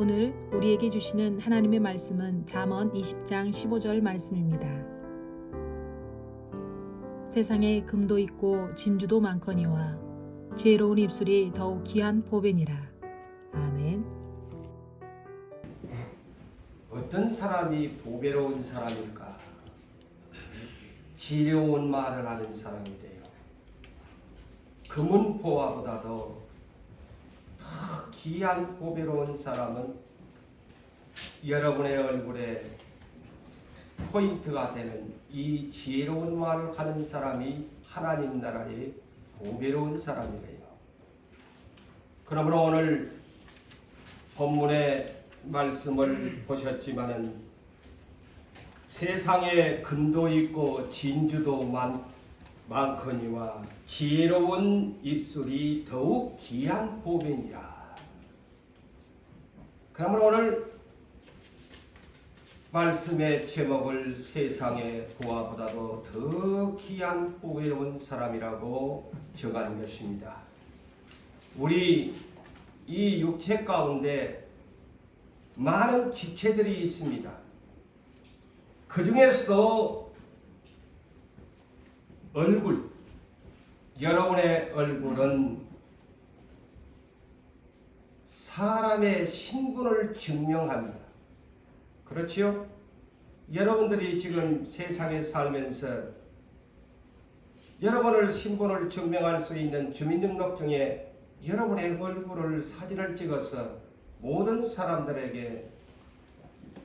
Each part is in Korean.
오늘 우리에게 주시는 하나님의 말씀은 잠언 20장 15절 말씀입니다. 세상에 금도 있고 진주도 많거니와 지혜로운 입술이 더욱 귀한 보배니라. 아멘. 어떤 사람이 보배로운 사람일까? 지혜로운 말을 하는 사람이래요. 금은보화보다도 더 귀한 보배로운 사람은 여러분의 얼굴에 포인트가 되는 이 지혜로운 말을 하는 사람이 하나님 나라의 보배로운 사람이래요. 그러므로 오늘 본문의 말씀을 보셨지만은 세상에 금도 있고 진주도 많거니와 지혜로운 입술이 더욱 귀한 보배니라. 그러므로 오늘 말씀의 제목을 세상의 보화보다도 더 귀한 보배로운 사람이라고 정하는 것입니다. 우리 이 육체 가운데 많은 지체들이 있습니다. 그 중에서도 얼굴, 여러분의 얼굴은 사람의 신분을 증명합니다. 그렇지요? 여러분들이 지금 세상에 살면서 여러분의 신분을 증명할 수 있는 주민등록증에 여러분의 얼굴을 사진을 찍어서 모든 사람들에게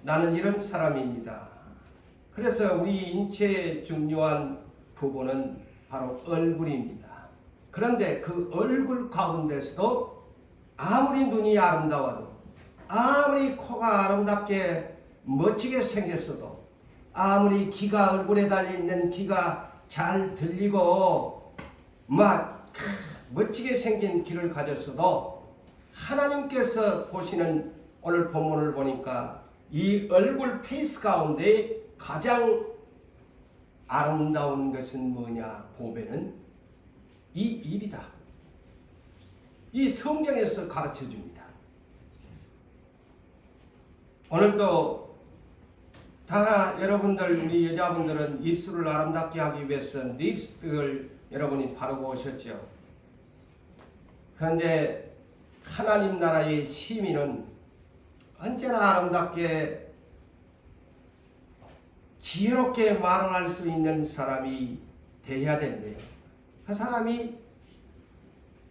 나는 이런 사람입니다. 그래서 우리 인체의 중요한 부분은 바로 얼굴입니다. 그런데 그 얼굴 가운데서도 아무리 눈이 아름다워도 아무리 코가 아름답게 멋지게 생겼어도 아무리 귀가 얼굴에 달려있는 귀가 잘 들리고 막 멋지게 생긴 귀를 가졌어도 하나님께서 보시는 오늘 본문을 보니까 이 얼굴 페이스 가운데 가장 아름다운 것은 뭐냐? 보배는 이 입이다. 이 성경에서 가르쳐 줍니다. 오늘도 다 여러분들 우리 여자분들은 입술을 아름답게 하기 위해서 립스틱을 여러분이 바르고 오셨죠. 그런데 하나님 나라의 시민은 언제나 아름답게 지혜롭게 말을 할 수 있는 사람이 되어야 된대요. 그 사람이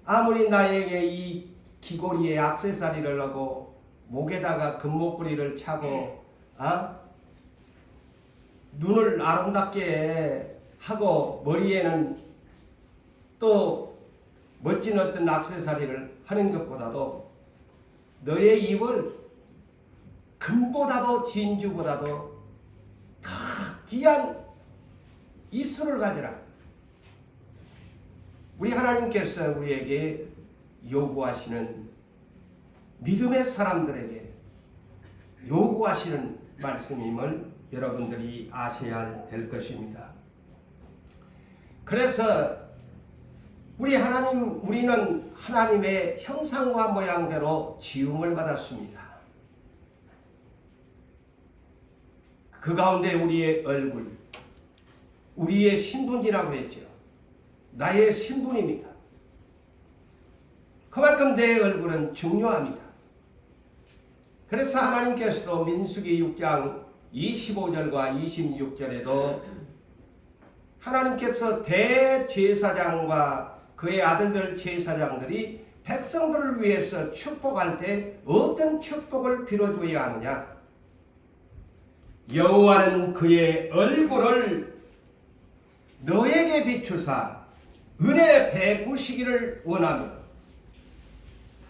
아무리 나에게 이 귀고리에 액세서리를 하고 목에다가 금목걸이를 차고 눈을 아름답게 하고 머리에는 또 멋진 어떤 액세서리를 하는 것보다도 너의 입을 금보다도 진주보다도 더 귀한 입술을 가져라. 우리 하나님께서 우리에게 요구하시는 믿음의 사람들에게 요구하시는 말씀임을 여러분들이 아셔야 될 것입니다. 그래서 우리는 하나님의 형상과 모양대로 지음을 받았습니다. 그 가운데 우리의 얼굴, 우리의 신분이라고 했죠. 나의 신분입니다. 그만큼 내 얼굴은 중요합니다. 그래서 하나님께서도 민수기 6장 25절과 26절에도 하나님께서 대제사장과 그의 아들들 제사장들이 백성들을 위해서 축복할 때 어떤 축복을 빌어줘야 하느냐? 여호와는 그의 얼굴을 너에게 비추사 은혜 베푸시기를 원하며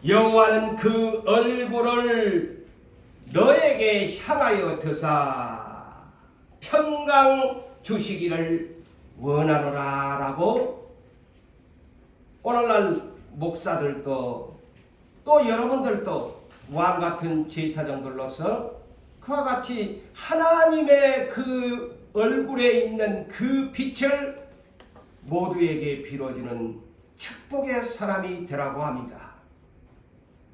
여호와는 그 얼굴을 너에게 향하여 드사 평강 주시기를 원하노라 라고 오늘날 목사들도 또 여러분들도 왕같은 제사장들로서 그와 같이 하나님의 그 얼굴에 있는 그 빛을 모두에게 빌어주는 축복의 사람이 되라고 합니다.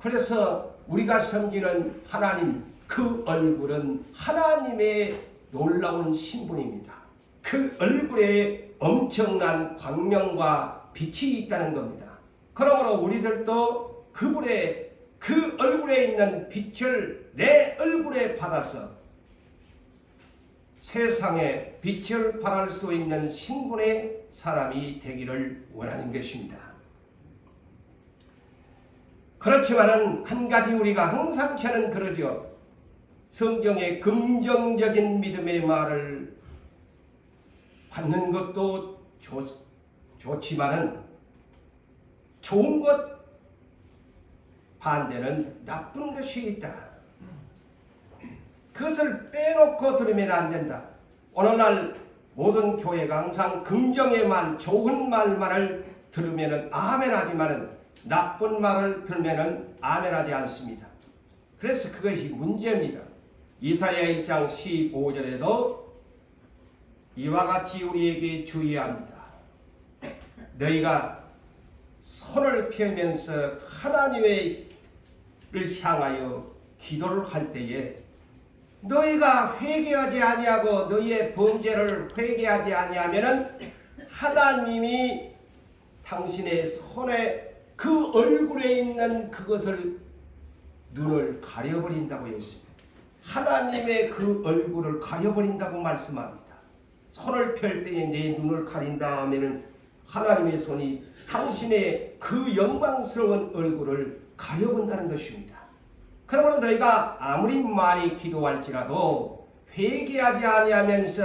그래서 우리가 섬기는 하나님, 그 얼굴은 하나님의 놀라운 신분입니다. 그 얼굴에 엄청난 광명과 빛이 있다는 겁니다. 그러므로 우리들도 그분의 그 얼굴에 있는 빛을 내 얼굴에 받아서 세상에 빛을 발할 수 있는 신분의 사람이 되기를 원하는 것입니다. 그렇지만은 한 가지 우리가 항상 저는 그러죠. 성경의 긍정적인 믿음의 말을 받는 것도 좋지만은 좋은 것 반대는 나쁜 것이 있다. 그것을 빼놓고 들으면 안 된다. 오늘날 모든 교회가 항상 긍정의 말, 좋은 말만을 들으면 아멘하지만은 나쁜 말을 들으면 아멘하지 않습니다. 그래서 그것이 문제입니다. 이사야 1장 15절에도 이와 같이 우리에게 주의합니다. 너희가 손을 펴면서 하나님을 향하여 기도를 할 때에 너희가 회개하지 아니하고 너희의 범죄를 회개하지 아니하면은 하나님이 당신의 손에 그 얼굴에 있는 그것을 눈을 가려버린다고 했습니다. 하나님의 그 얼굴을 가려버린다고 말씀합니다. 손을 펼 때에 내 눈을 가린다 하면은 하나님의 손이 당신의 그 영광스러운 얼굴을 가려본다는 것입니다. 그러므로 너희가 아무리 많이 기도할지라도 회개하지 아니하면서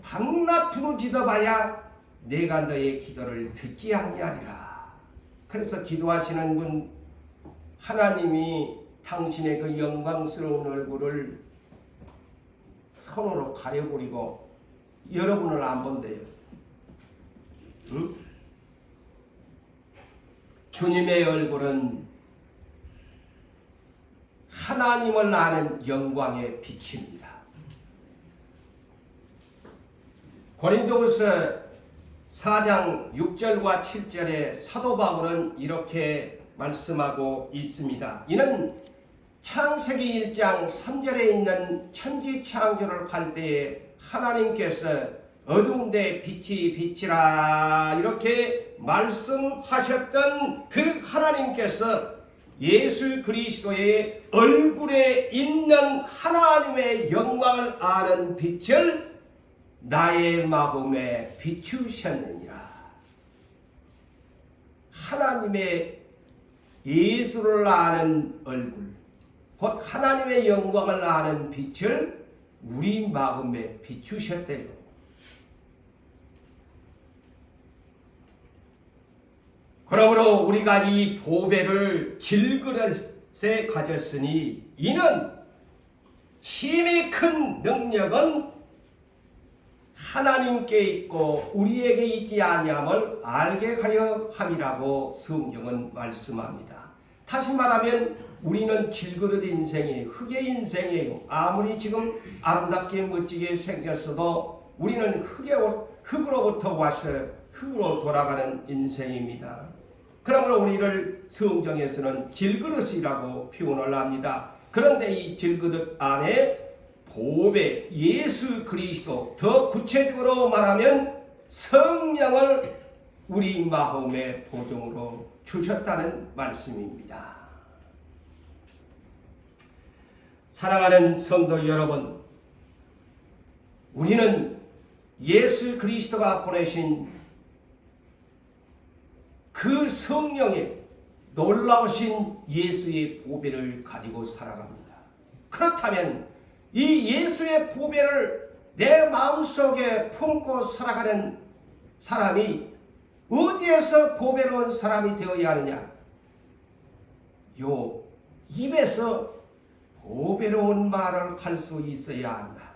밤낮 부르짖어봐야 내가 너의 기도를 듣지 아니하리라. 그래서 기도하시는 분 하나님이 당신의 그 영광스러운 얼굴을 손으로 가려버리고 여러분을 안 본대요. 응? 주님의 얼굴은 하나님을 아는 영광의 빛입니다. 고린도후서 4장 6절과 7절에 사도 바울은 이렇게 말씀하고 있습니다. 이는 창세기 1장 3절에 있는 천지 창조를 할 때에 하나님께서 어두운 데 빛이 비치라 이렇게 말씀하셨던 그 하나님께서 예수 그리스도의 얼굴에 있는 하나님의 영광을 아는 빛을 나의 마음에 비추셨느니라. 하나님의 예수를 아는 얼굴, 곧 하나님의 영광을 아는 빛을 우리 마음에 비추셨대요. 그러므로 우리가 이 보배를 질그릇에 가졌으니 이는 힘이 큰 능력은 하나님께 있고 우리에게 있지 아니함을 알게 하려 함이라고 성경은 말씀합니다. 다시 말하면 우리는 질그릇 인생이 흙의 인생이에요. 아무리 지금 아름답게 멋지게 생겼어도 우리는 흙으로부터 와서 흙으로 돌아가는 인생입니다. 그러므로 우리를 성경에서는 질그릇이라고 표현을 합니다. 그런데 이 질그릇 안에 보배 예수 그리스도, 더 구체적으로 말하면 성령을 우리 마음의 보존으로 주셨다는 말씀입니다. 사랑하는 성도 여러분, 우리는 예수 그리스도가 보내신 그 성령의 놀라우신 예수의 보배를 가지고 살아갑니다. 그렇다면 이 예수의 보배를 내 마음속에 품고 살아가는 사람이 어디에서 보배로운 사람이 되어야 하느냐? 요 입에서 보배로운 말을 할 수 있어야 한다.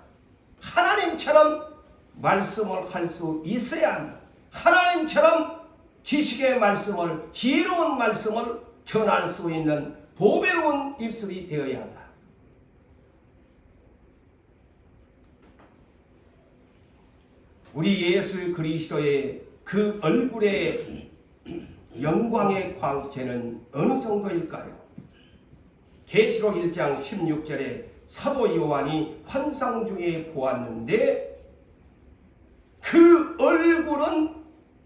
하나님처럼 말씀을 할 수 있어야 한다. 하나님처럼 지식의 말씀을, 지혜로운 말씀을 전할 수 있는 보배로운 입술이 되어야 한다. 우리 예수 그리스도의 그 얼굴의 영광의 광채는 어느 정도일까요? 계시록 1장 16절에 사도 요한이 환상 중에 보았는데 그 얼굴은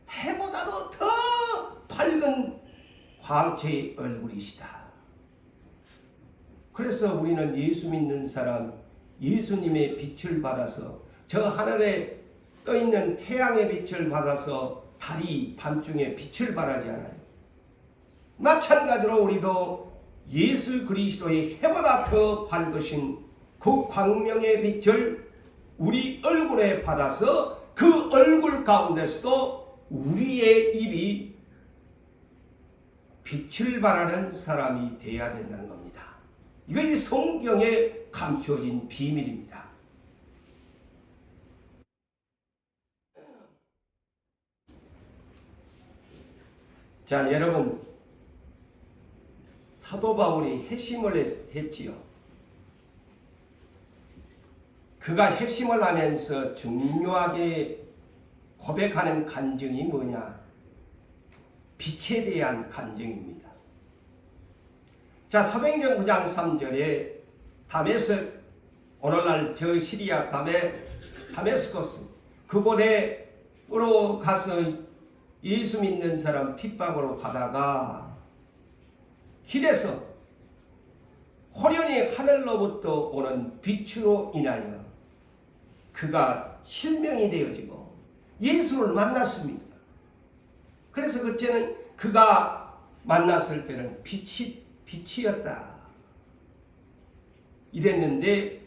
해보다도 더 밝은 광채의 얼굴이시다. 그래서 우리는 예수 믿는 사람, 예수님의 빛을 받아서 저 하늘에 떠있는 태양의 빛을 받아서 달이 밤중에 빛을 발하지 않아요. 마찬가지로 우리도 예수 그리스도의 해보다 더 밝으신 그 광명의 빛을 우리 얼굴에 받아서 그 얼굴 가운데서도 우리의 입이 빛을 발하는 사람이 되어야 된다는 겁니다. 이것이 성경에 감춰진 비밀입니다. 자, 여러분, 사도 바울이 회심을 했지요. 그가 회심을 하면서 중요하게 고백하는 간증이 뭐냐? 빛에 대한 간증입니다. 자, 사도행전 9장 3절에 다메섹, 오늘날 저 시리아 다메스커스 그곳으로 가서 예수 믿는 사람 핍박으로 가다가 길에서 호련히 하늘로부터 오는 빛으로 인하여 그가 실명이 되어지고 예수를 만났습니다. 그래서 그때는 그가 만났을 때는 빛이었다. 이랬는데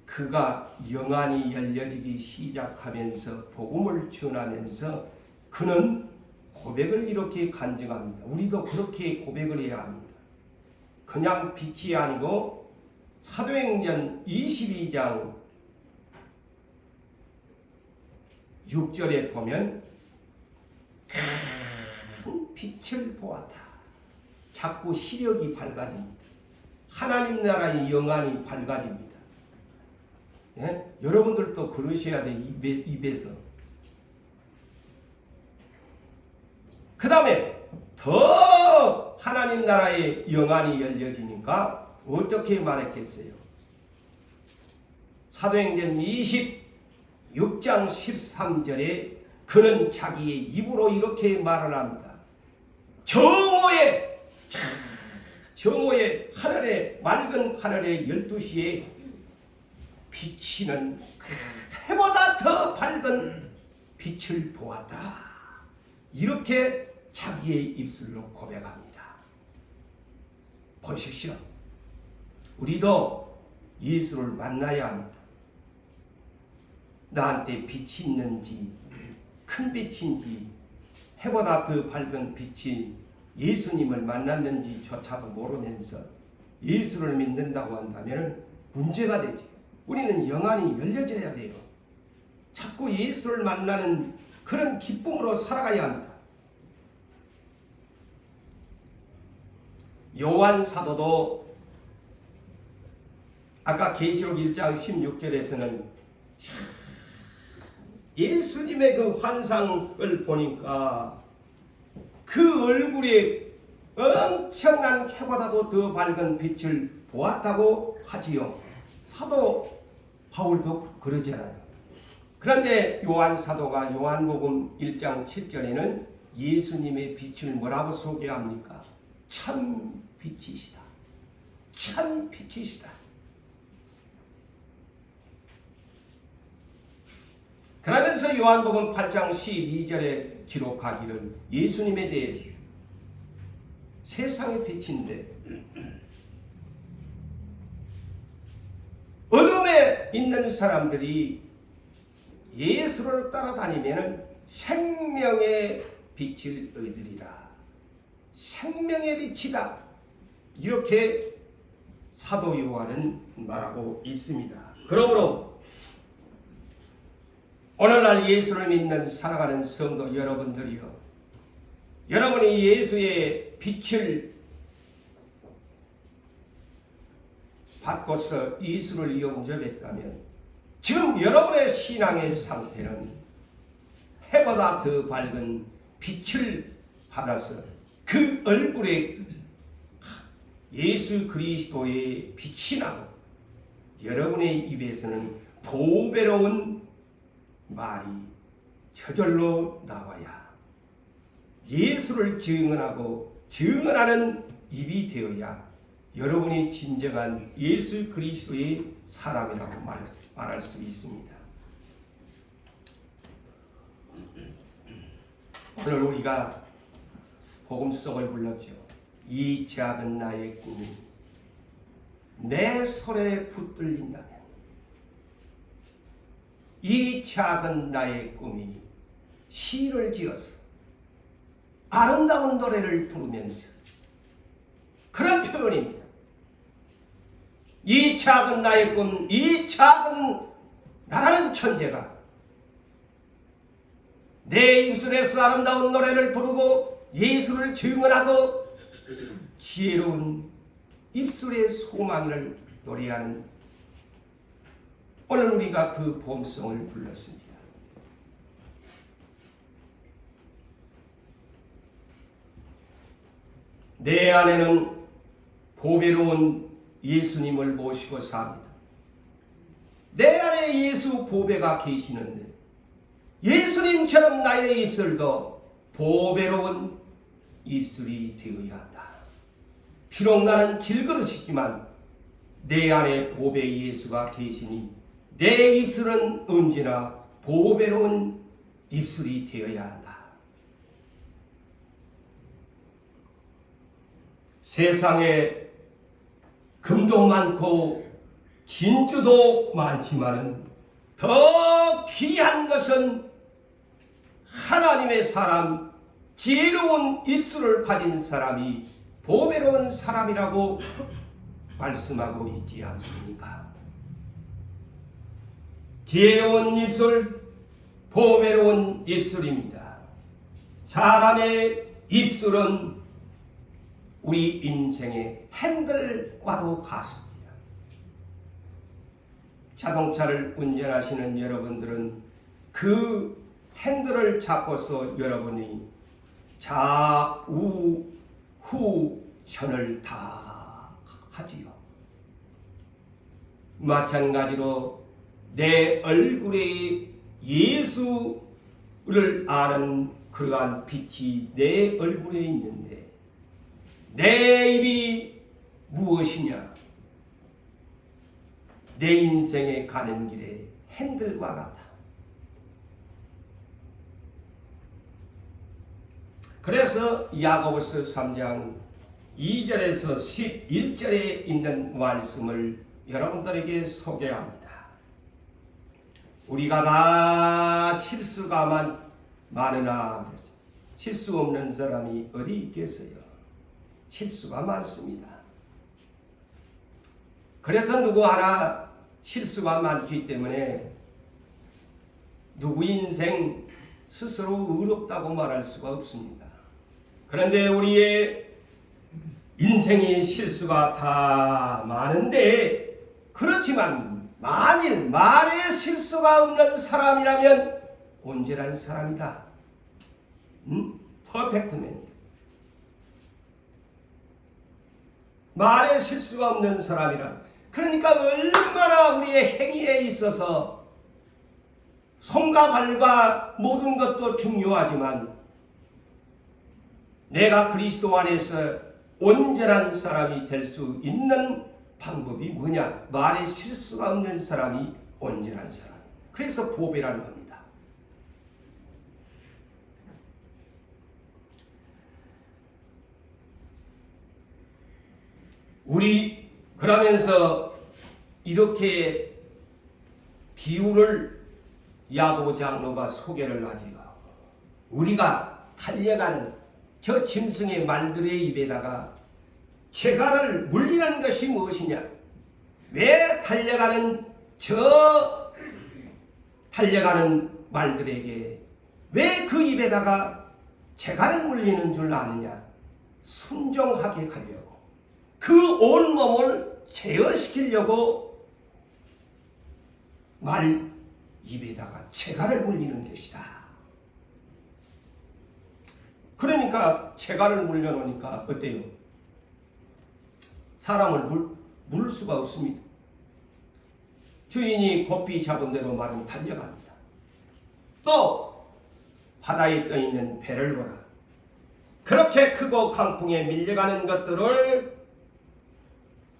그가 영안이 열려지기 시작하면서 복음을 전하면서 그는 고백을 이렇게 간증합니다. 우리도 그렇게 고백을 해야 합니다. 그냥 빛이 아니고 사도행전 22장 6절에 보면 큰 빛을 보았다. 자꾸 시력이 밝아집니다. 하나님 나라의 영안이 밝아집니다. 예? 여러분들도 그러셔야 돼. 입에서. 그 다음에 더 하나님 나라의 영안이 열려지니까 어떻게 말했겠어요? 사도행전 26장 13절에 그는 자기의 입으로 이렇게 말을 합니다. 정오의 하늘에 맑은 하늘의 12시에 비치는 해보다 더 밝은 빛을 보았다. 이렇게 자기의 입술로 고백합니다. 보십시오. 우리도 예수를 만나야 합니다. 나한테 빛이 있는지 큰 빛인지 해보다 더 밝은 빛이 예수님을 만났는지조차도 모르면서 예수를 믿는다고 한다면 문제가 되죠. 우리는 영안이 열려져야 돼요. 자꾸 예수를 만나는 그런 기쁨으로 살아가야 합니다. 요한 사도도 아까 계시록 1장 16절에서는 예수님의 그 환상을 보니까 그 얼굴에 엄청난 해보다도 더 밝은 빛을 보았다고 하지요. 사도 바울도 그러잖아요. 그런데 요한 사도가 요한복음 1장 7절에는 예수님의 빛을 뭐라고 소개합니까? 참 빛이시다. 참 빛이시다. 그러면서 요한복음 8장 12절에 기록하기를 예수님에 대해서 세상의 빛인데 어둠에 있는 사람들이 예수를 따라다니면 생명의 빛을 얻으리라. 생명의 빛이다. 이렇게 사도 요한은 말하고 있습니다. 그러므로 오늘날 예수를 믿는 살아가는 성도 여러분들이요, 여러분이 예수의 빛을 받고서 예수를 영접했다면 지금 여러분의 신앙의 상태는 해보다 더 밝은 빛을 받아서 그 얼굴에 예수 그리스도의 빛이 나고 여러분의 입에서는 보배로운 말이 저절로 나와야 예수를 증언하고 증언하는 입이 되어야 여러분이 진정한 예수 그리스도의 사람이라고 말할 수 있습니다. 오늘 우리가 복음송을 불렀죠. 이 작은 나의 꿈이 내 손에 붙들린다면, 이 작은 나의 꿈이 시를 지어서 아름다운 노래를 부르면서, 그런 표현입니다. 이 작은 나의 꿈, 이 작은 나라는 천재가 내 입술에서 아름다운 노래를 부르고 예수를 증언하고 지혜로운 입술의 소망을 노래하는, 오늘 우리가 그 봄송을 불렀습니다. 내 안에는 보배로운 예수님을 모시고 삽니다. 내 안에 예수 보배가 계시는데 예수님처럼 나의 입술도 보배로운 입술이 되어야 한다. 비록 나는 길그릇이지만 내 안에 보배 예수가 계시니 내 입술은 언제나 보배로운 입술이 되어야 한다. 세상에 금도 많고 진주도 많지만 더 귀한 것은 하나님의 사람, 지혜로운 입술을 가진 사람이 보배로운 사람이라고 말씀하고 있지 않습니까? 지혜로운 입술, 보배로운 입술입니다. 사람의 입술은 우리 인생의 핸들과도 같습니다. 자동차를 운전하시는 여러분들은 그 핸들을 잡고서 여러분이 좌우 후전을 다 하지요. 마찬가지로 내 얼굴에 예수를 아는 그러한 빛이 내 얼굴에 있는데 내 입이 무엇이냐? 내 인생에 가는 길에 핸들과 같아. 그래서 야고보서 3장 2절에서 11절에 있는 말씀을 여러분들에게 소개합니다. 우리가 다 실수가 많으나 실수 없는 사람이 어디 있겠어요? 실수가 많습니다. 그래서 누구 하나 실수가 많기 때문에 누구 인생 스스로 의롭다고 말할 수가 없습니다. 그런데 우리의 인생의 실수가 다 많은데, 그렇지만 만일 말에 실수가 없는 사람이라면 온전한 사람이다. 퍼펙트맨이다. 말에 실수가 없는 사람이라. 그러니까 얼마나 우리의 행위에 있어서 손과 발과 모든 것도 중요하지만 내가 그리스도 안에서 온전한 사람이 될 수 있는 방법이 뭐냐? 말에 실수가 없는 사람이 온전한 사람. 그래서 보배라는 겁니다. 우리 그러면서 이렇게 비유를 야고보 장로가 소개를 하지요. 우리가 달려가는 저 짐승의 말들의 입에다가 재갈을 물리는 것이 무엇이냐? 왜 달려가는 말들에게 왜 그 입에다가 재갈을 물리는 줄 아느냐? 순종하게 가려고, 그 온몸을 제어시키려고 말 입에다가 재갈을 물리는 것이다. 그러니까 재갈을 물려놓으니까 어때요? 사람을 물 수가 없습니다. 주인이 고삐 잡은 대로 말은 달려갑니다. 또 바다에 떠있는 배를 보라. 그렇게 크고 강풍에 밀려가는 것들을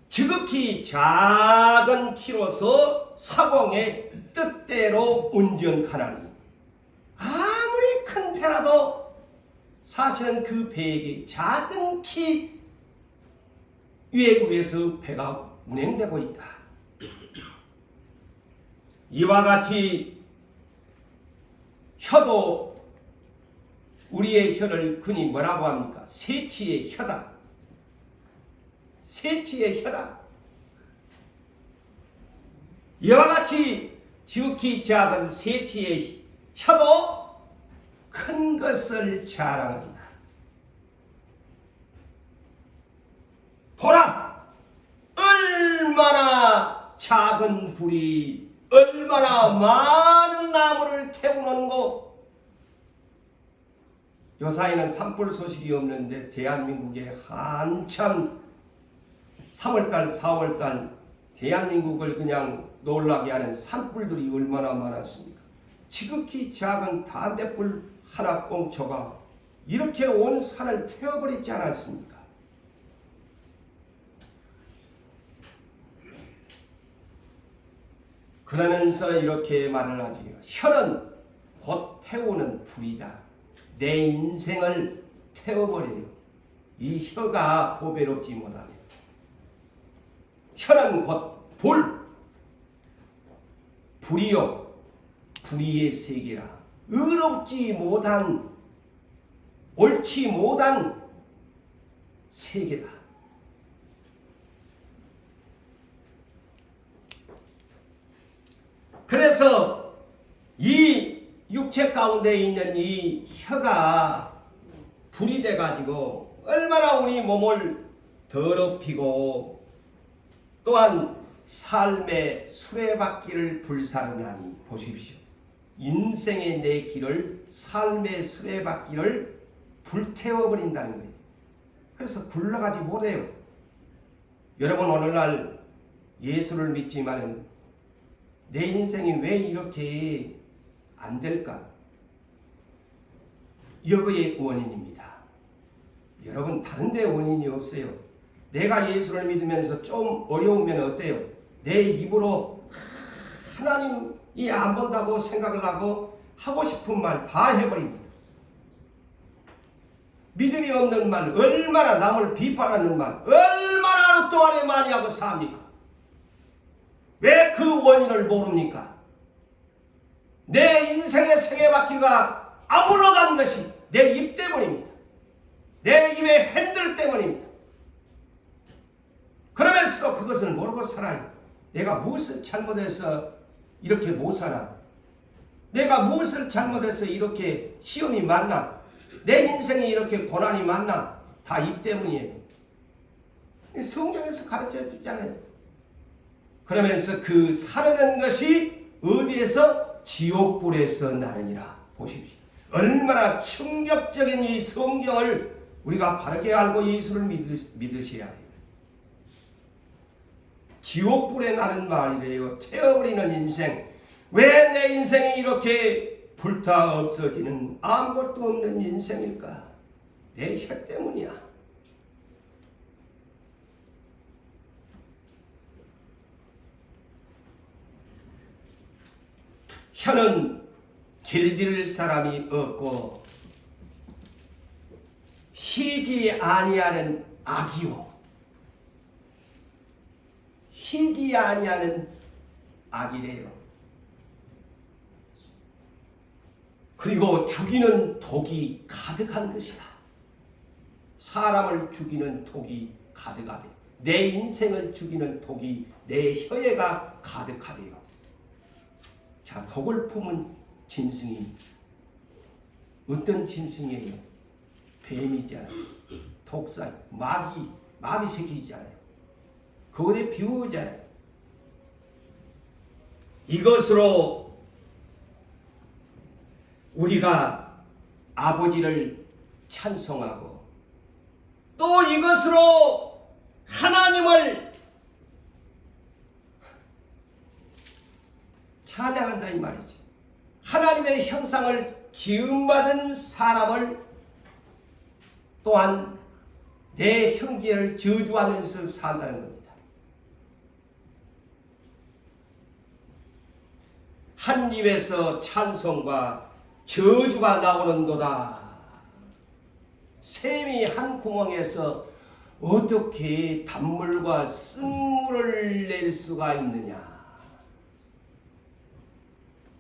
지극히 작은 키로서 사공의 뜻대로 운전하나니 아무리 큰 배라도 사실은 그 배에게 작은 키 외국에서 배가 운행되고 있다. 이와 같이 혀도 우리의 혀를 흔히 뭐라고 합니까? 세치의 혀다. 세치의 혀다. 이와 같이 지극히 작은 세치의 혀도 큰 것을 자랑한다. 보라! 얼마나 작은 불이 얼마나 많은 나무를 태우는고. 요사이는 산불 소식이 없는데 대한민국에 한참 3월달 4월달 대한민국을 그냥 놀라게 하는 산불들이 얼마나 많았습니까? 지극히 작은 담뱃불 하나 꽁초가 이렇게 온 산을 태워버리지 않았습니까? 그러면서 이렇게 말을 하지요. 혀는 곧 태우는 불이다. 내 인생을 태워버려요. 이 혀가 보배롭지 못하네. 혀는 곧 불이요. 불의의 세계라. 의롭지 못한, 옳지 못한 세계다. 그래서 이 육체 가운데 있는 이 혀가 불이 돼가지고 얼마나 우리 몸을 더럽히고 또한 삶의 수레바퀴를 불사르나니. 보십시오. 인생의 내 길을, 삶의 수레바퀴를 불태워버린다는 거예요. 그래서 굴러가지 못해요. 여러분 오늘날 예수를 믿지만은 내 인생이 왜 이렇게 안 될까? 여기에 원인입니다. 여러분 다른 데 원인이 없어요. 내가 예수를 믿으면서 좀 어려우면 어때요? 내 입으로 하나님이 안 본다고 생각을 하고 싶은 말 다 해버립니다. 믿음이 없는 말, 얼마나 남을 비판하는 말, 얼마나 또한 많이 하고 삽니까? 왜 그 원인을 모릅니까? 내 인생의 생애바퀴가 안 굴러가는 것이 내 입 때문입니다. 내 입의 핸들 때문입니다. 그러면서도 그것을 모르고 살아요. 내가 무엇을 잘못해서 이렇게 못 살아? 내가 무엇을 잘못해서 이렇게 시험이 많나? 내 인생에 이렇게 고난이 많나? 다 입 때문이에요. 성경에서 가르쳐 주잖아요. 그러면서 그 살아낸 것이 어디에서? 지옥불에서 나느니라. 보십시오. 얼마나 충격적인 이 성경을 우리가 바르게 알고 예수를 믿으셔야 돼요. 지옥불에 나는 말이래요. 태워버리는 인생. 왜 내 인생이 이렇게 불타 없어지는 아무것도 없는 인생일까? 내 혀 때문이야. 혀는 길들일 사람이 없고 쉬지 아니하는 악이요. 쉬지 아니하는 악이래요. 그리고 죽이는 독이 가득한 것이다. 사람을 죽이는 독이 가득하대. 내 인생을 죽이는 독이 내 혀에가 가득하대요. 자, 독을 품은 짐승이 어떤 짐승이에요? 뱀이잖아요. 독살, 마귀 새끼잖아요. 그거에 비우잖아요. 이것으로 우리가 아버지를 찬송하고 또 이것으로 하나님을 찬양한다 이 말이지. 하나님의 형상을 지음받은 사람을 또한 내 형제를 저주하면서 산다는 겁니다. 한 입에서 찬송과 저주가 나오는도다. 샘이 한 구멍에서 어떻게 단물과 쓴물을 낼 수가 있느냐?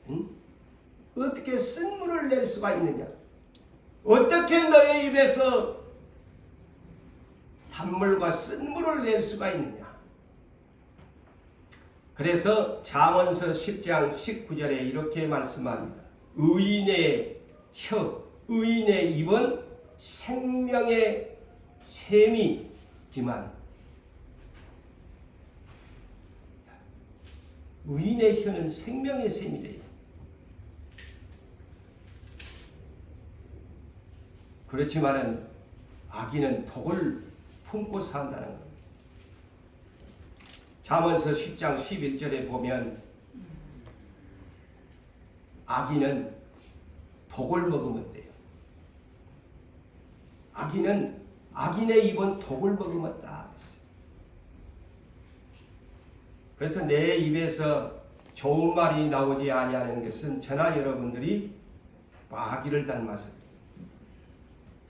응? 어떻게 쓴물을 낼 수가 있느냐? 어떻게 너의 입에서 단물과 쓴물을 낼 수가 있느냐? 그래서 잠언서 10장 19절에 이렇게 말씀합니다. 의인의 혀, 의인의 입은 생명의 샘이지만 의인의 혀는 생명의 샘이래요. 그렇지만은 악인은 독을 품고 산다는 겁니다. 잠언서 10장 11절에 보면 악인은 독을 먹으면 돼요. 악인의 입은 독을 먹으면다. 그래서 내 입에서 좋은 말이 나오지 아니하는 것은 저나 여러분들이 마귀를 닮아서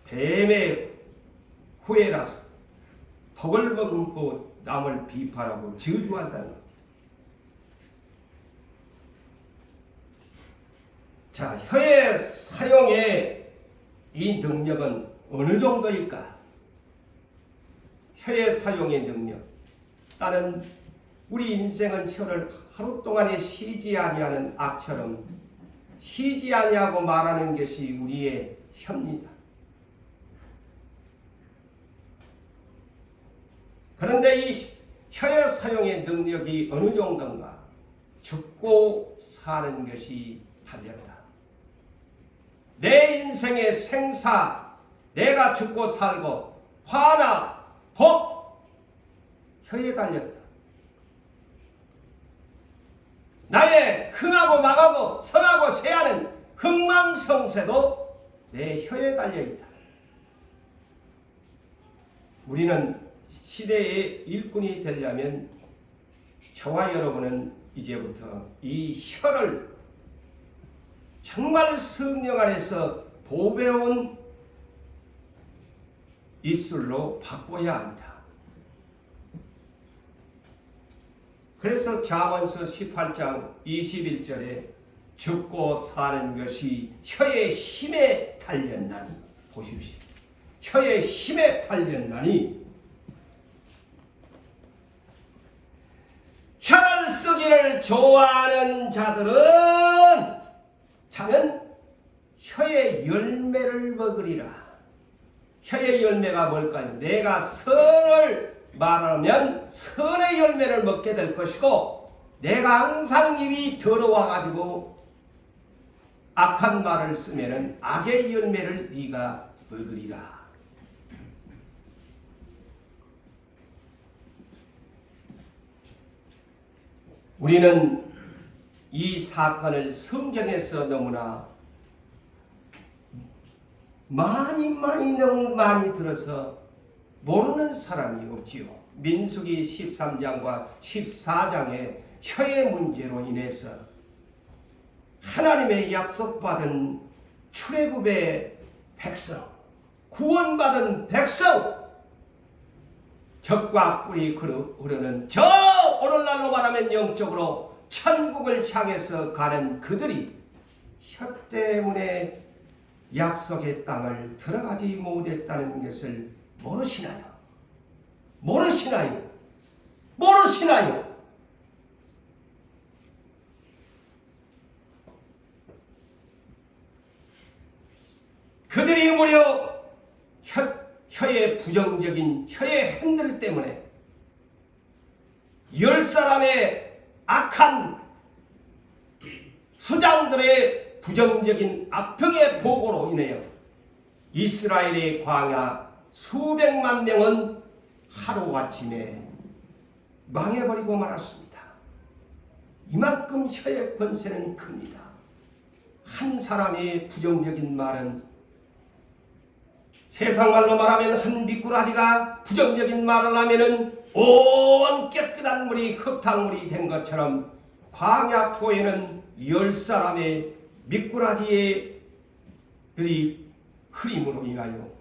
뱀의 후예라서 독을 머금고 남을 비판하고 저주한다는 것. 자, 혀의 사용의 이 능력은 어느 정도일까? 혀의 사용의 능력. 나는 우리 인생은 혀를 하루 동안에 쉬지 아니하는 악처럼 쉬지 아니하고 말하는 것이 우리의 혀입니다. 그런데 이 혀의 사용의 능력이 어느 정도인가? 죽고 사는 것이 달렸다. 내 인생의 생사, 내가 죽고 살고 화나 복, 혀에 달렸다. 나의 흥하고 망하고 성하고 쇠하는 흥망성쇠도 내 혀에 달려있다. 우리는 시대의 일꾼이 되려면 저와 여러분은 이제부터 이 혀를 정말 성령 안에서 보배로운 입술로 바꿔야 합니다. 그래서 잠언서 18장 21절에 죽고 사는 것이 혀의 힘에 달렸나니, 보십시오. 혀의 힘에 달렸나니 혀를 쓰기를 좋아하는 자는 혀의 열매를 먹으리라. 혀의 열매가 뭘까요? 내가 선을 말하면 선의 열매를 먹게 될 것이고, 내가 항상 입이 더러워가지고 악한 말을 쓰면은 악의 열매를 네가 먹으리라. 우리는 이 사건을 성경에서 너무나 너무 많이 들어서 모르는 사람이 없지요. 민수기 13장과 14장의 혀의 문제로 인해서 하나님의 약속받은 출애굽의 백성, 구원받은 백성, 적과 꿀이 흐르는 저 오늘날로 말하면 영적으로 천국을 향해서 가는 그들이 혀 때문에 약속의 땅을 들어가지 못했다는 것을 모르시나요? 모르시나요? 모르시나요? 그들이 무려 혀의 부정적인 혀의 행들 때문에 10사람의 악한 수장들의 부정적인 악평의 보고로 인하여 이스라엘의 광야 수백만 명은 하루아침에 망해버리고 말았습니다. 이만큼 혀의 권세는 큽니다. 한 사람의 부정적인 말은, 세상 말로 말하면 한 미꾸라지가 부정적인 말을 하면은 온 깨끗한 물이 흙탕물이 된 것처럼 광야 교회는 10사람의 미꾸라지들이 흐림으로 인하여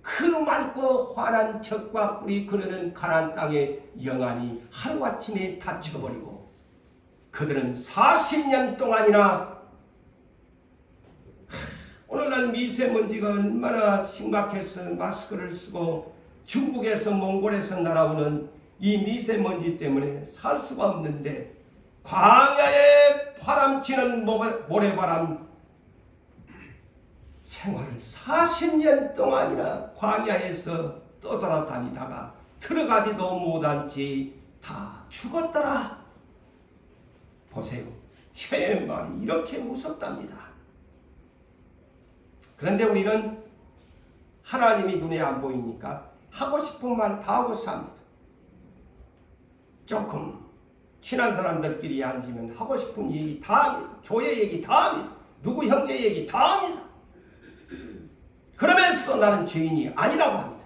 그 맑고 환한 젖과 꿀이 흐르는 가나안 땅의 영안이 하루아침에 닫혀버리고 그들은 40년 동안이나, 오늘날 미세먼지가 얼마나 심각해서 마스크를 쓰고 중국에서 몽골에서 날아오는 이 미세먼지 때문에 살 수가 없는데, 광야에 바람치는 모래바람 생활을 40년 동안이나 광야에서 떠돌아다니다가 들어가지도 못한 채 다 죽었더라. 보세요. 혀의 말이 이렇게 무섭답니다. 그런데 우리는 하나님이 눈에 안 보이니까 하고 싶은 말 다 하고 삽니다. 조금 친한 사람들끼리 앉으면 하고 싶은 얘기 다 합니다. 교회 얘기 다 합니다. 누구 형제 얘기 다 합니다. 그러면서도 나는 죄인이 아니라고 합니다.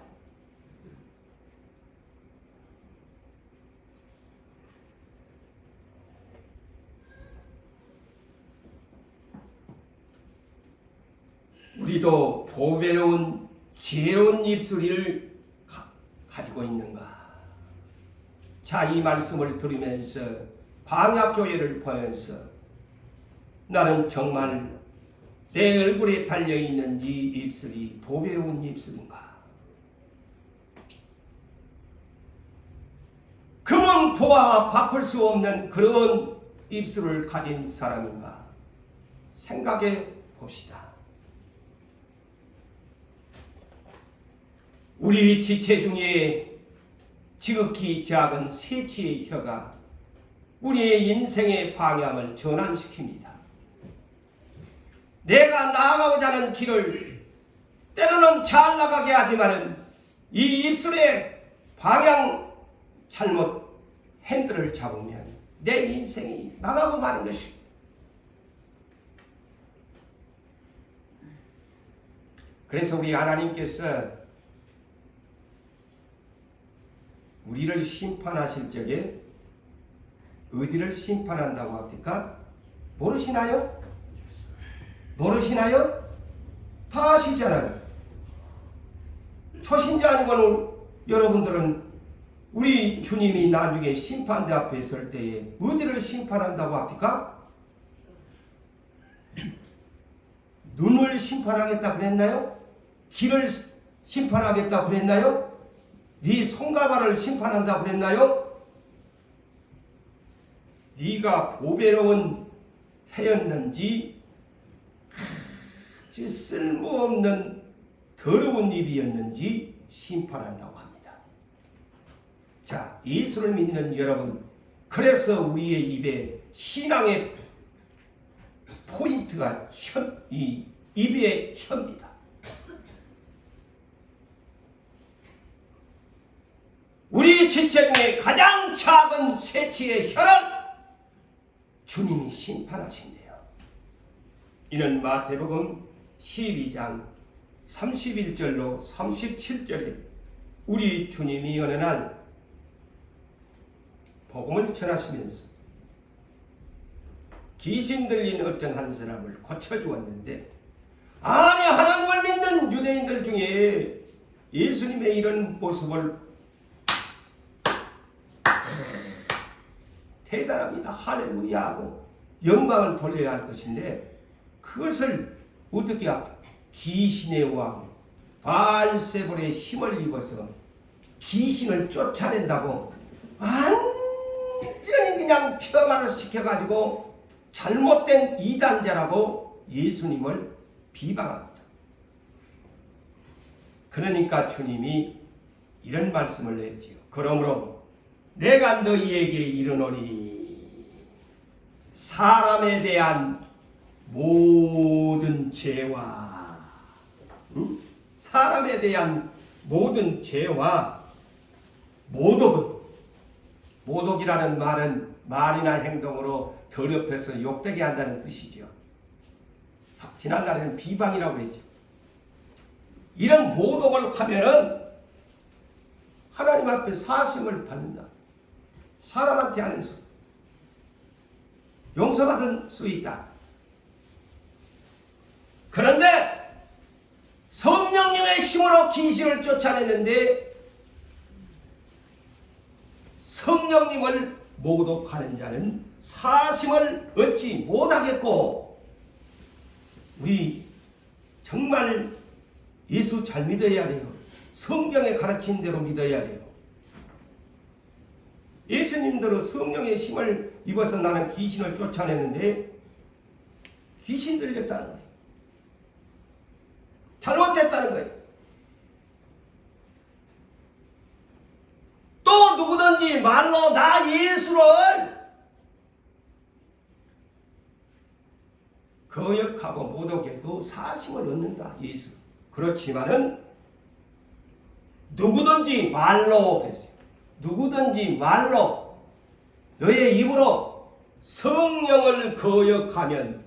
우리도 보배로운 지혜로운 입술을 가지고 있는가? 자, 이 말씀을 들으면서 광야교회를 보면서 나는 정말 내 얼굴에 달려있는 이 입술이 보배로운 입술인가? 금은 보아 바꿀 수 없는 그런 입술을 가진 사람인가? 생각해 봅시다. 우리 지체 중에 지극히 작은 새치의 혀가 우리의 인생의 방향을 전환시킵니다. 내가 나아가고자 하는 길을 때로는 잘 나가게 하지만은 이 입술의 방향 잘못 핸들을 잡으면 내 인생이 나가고 마는 것입니다. 그래서 우리 하나님께서 우리를 심판하실 적에 어디를 심판한다고 합니까? 모르시나요? 모르시나요? 다 아시잖아요. 초신자 아니고는 여러분들은 우리 주님이 나중에 심판대 앞에 설 때에 어디를 심판한다고 합니까? 눈을 심판하겠다 그랬나요? 귀를 심판하겠다 그랬나요? 네 손과 발을 심판한다 그랬나요? 네가 보배로운 해였는지 아주 쓸모없는 더러운 입이었는지 심판한다고 합니다. 자, 예수를 믿는 여러분, 그래서 우리의 입에 신앙의 포인트가 이 입의 혀입니다. 우리 지체 중에 가장 작은 새치의 혀는 주님이 심판하신대요. 이는 마태복음 12장 31절로 37절에 우리 주님이 어느 날 복음을 전하시면서 귀신 들린 어떤 한 사람을 고쳐주었는데, 아니 하나님을 믿는 유대인들 중에 예수님의 이런 모습을 대단합니다. 할렐루야 하고 영광을 돌려야 할 것인데, 그것을 어떻게 귀신의 왕 바알세불의 힘을 입어서 귀신을 쫓아낸다고 완전히 그냥 폄하를 시켜가지고 잘못된 이단자라고 예수님을 비방합니다. 그러니까 주님이 이런 말씀을 했지요. 그러므로 내가 너희에게 이르노니 사람에 대한 모든 죄와 사람에 대한 모든 죄와 모독이라는 말은 말이나 행동으로 더럽혀서 욕되게 한다는 뜻이죠. 지난날에는 비방이라고 했죠. 이런 모독을 하면은 하나님 앞에 사심을 받는다. 사람한테 하는 소 용서받을 수 있다. 그런데 성령님의 힘으로 귀신을 쫓아내는데 성령님을 모독하는 자는 사심을 얻지 못하겠고, 우리 정말 예수 잘 믿어야 돼요. 성경에 가르친 대로 믿어야 돼요. 예수님들은 성령의 힘을 입어서 나는 귀신을 쫓아내는데 귀신 들렸다는 거예요. 잘못했다는 거예요. 또 누구든지 말로 나 예수를 거역하고 모독해도 사심을 얻는다. 예수. 그렇지만은 누구든지 말로 그랬어요. 누구든지 말로 너의 입으로 성령을 거역하면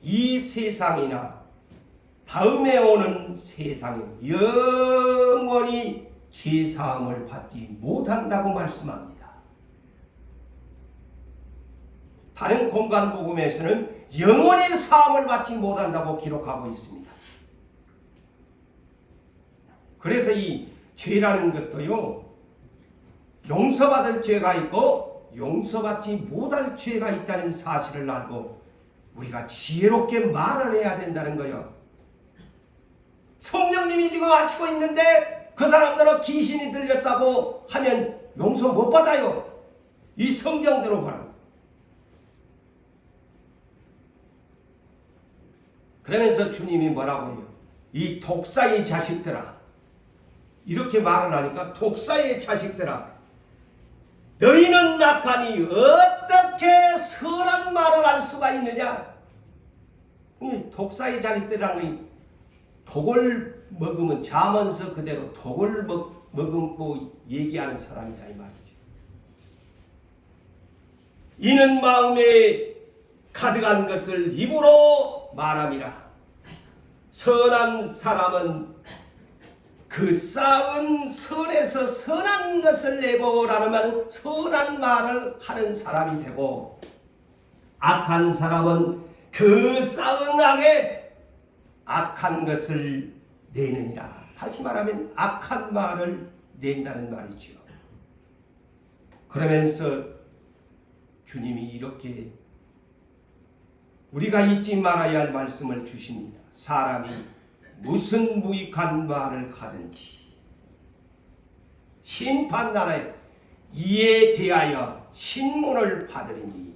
이 세상이나 다음에 오는 세상에 영원히 죄사함을 받지 못한다고 말씀합니다. 다른 공간 복음에서는 영원히 사함을 받지 못한다고 기록하고 있습니다. 그래서 이 죄라는 것도요, 용서받을 죄가 있고 용서받지 못할 죄가 있다는 사실을 알고 우리가 지혜롭게 말을 해야 된다는 거예요. 성령님이 지금 하시고 있는데 그 사람들은 귀신이 들렸다고 하면 용서 못 받아요. 이 성경대로 보라. 그러면서 주님이 뭐라고 해요? 이 독사의 자식들아. 이렇게 말을 하니까 독사의 자식들아, 너희는 낙하니 어떻게 선한 말을 할 수가 있느냐? 이 독사의 자식들이라는 독을 먹으면 자면서 그대로 독을 머금고 얘기하는 사람이다 이 말이죠. 이는 마음에 가득한 것을 입으로 말함이라. 선한 사람은 그 쌓은 선에서 선한 것을 내보라는 말은 선한 말을 하는 사람이 되고, 악한 사람은 그 쌓은 악에 악한 것을 내느니라. 다시 말하면 악한 말을 낸다는 말이죠. 그러면서 주님이 이렇게 우리가 잊지 말아야 할 말씀을 주십니다. 사람이 무슨 무익한 말을 하든지 심판날에 이에 대하여 신문을 받으리니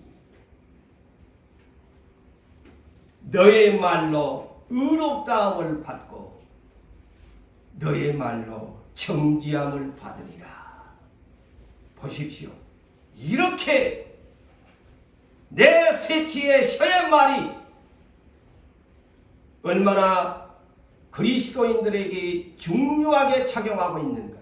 너의 말로 의롭다함을 받고 너의 말로 정지함을 받으리라. 보십시오. 이렇게 내 새치의 혀의 말이 얼마나 그리스도인들에게 중요하게 작용하고 있는가.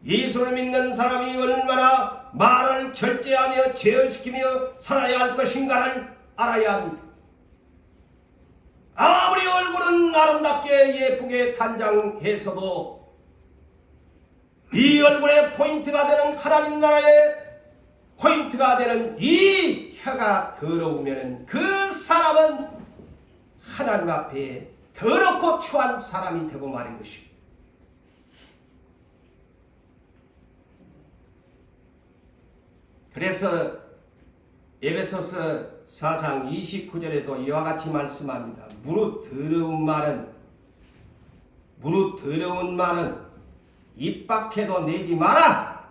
예수를 믿는 사람이 얼마나 말을 절제하며 제어시키며 살아야 할 것인가를 알아야 합니다. 아무리 얼굴은 아름답게 예쁘게 단장해서도 이 얼굴에 포인트가 되는 하나님 나라의 포인트가 되는 이 혀가 더러우면 그 사람은 하나님 앞에 더럽고 추한 사람이 되고 말인 것입니다. 그래서 에베소서 4장 29절에도 이와 같이 말씀합니다. 무릇 더러운 말은 입 밖에도 내지 마라.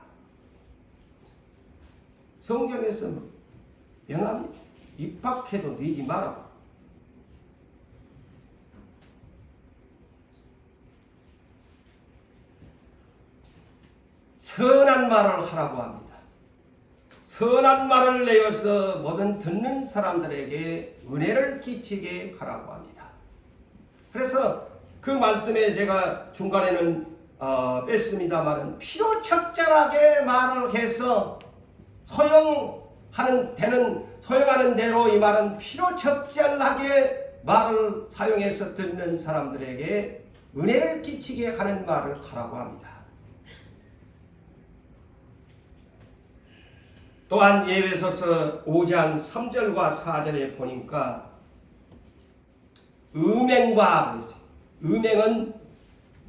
성경에서 명합니다. 입 밖에도 내지 마라. 선한 말을 하라고 합니다. 선한 말을 내어서 모든 듣는 사람들에게 은혜를 끼치게 하라고 합니다. 그래서 그 말씀에 제가 중간에는 뺐습니다만은 필요적절하게 말을 해서 소용하는 대로 이 말은 필요적절하게 말을 사용해서 듣는 사람들에게 은혜를 끼치게 하는 말을 하라고 합니다. 또한 에베소서 5장 3절과 4절에 보니까 음행과 그랬어요. 음행은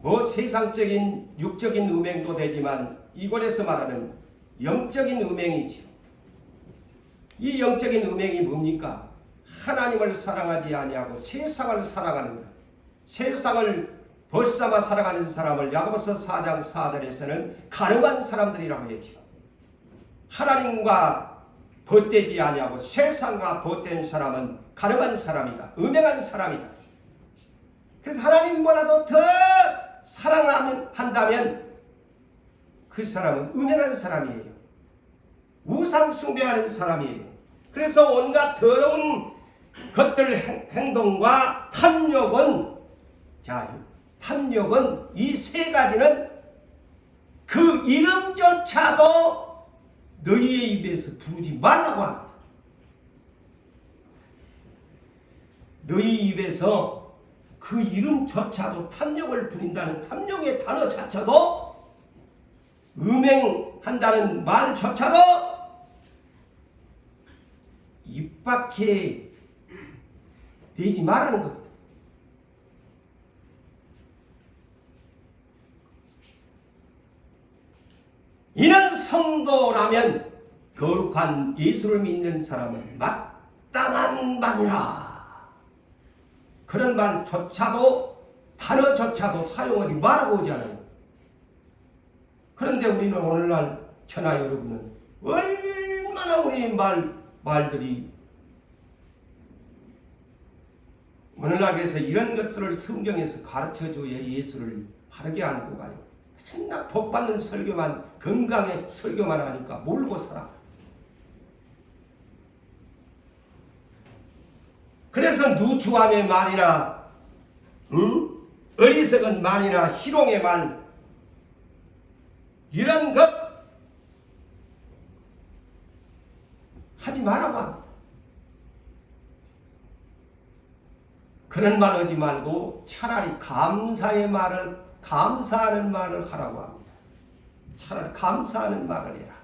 뭐 세상적인 육적인 음행도 되지만 이곳에서 말하는 영적인 음행이지요. 이 영적인 음행이 뭡니까? 하나님을 사랑하지 아니하고 세상을 사랑하는 것. 세상을 벗삼아 살아가는 사람을 야고보서 4장 4절에서는 가늠한 사람들이라고 했죠. 하나님과 벗되지 아니하고 세상과 벗된 사람은 가늠한 사람이다. 음행한 사람이다. 그래서 하나님보다도 더 사랑한다면 그 사람은 음행한 사람이에요. 우상 숭배하는 사람이에요. 그래서 온갖 더러운 것들 행동과 탐욕은 이 세 가지는 그 이름조차도 너희의 입에서 부르지 말라고 합니다. 너희 입에서 그 이름조차도 탐욕을 부린다는 탐욕의 단어 자체도 음행한다는 말조차도 입 밖에 내지 말라는 겁니다. 이는 성도라면 거룩한 예수를 믿는 사람은 마땅한 말이라. 그런 말조차도 단어조차도 사용하지 말라고 하지 않아요. 그런데 우리는 오늘날 천하 여러분은 얼마나 우리 말들이 오늘날 그래서 이런 것들을 성경에서 가르쳐줘야 예수를 바르게 알고 가요. 맨날 복받는 설교만 건강에 설교만 하니까 모르고 살아. 그래서 누추함의 말이나 어리석은 말이나 희롱의 말 이런 것 하지 말라고 합니다. 그런 말 하지 말고 차라리 감사하는 말을 하라고 합니다. 차라리 감사하는 말을 해라.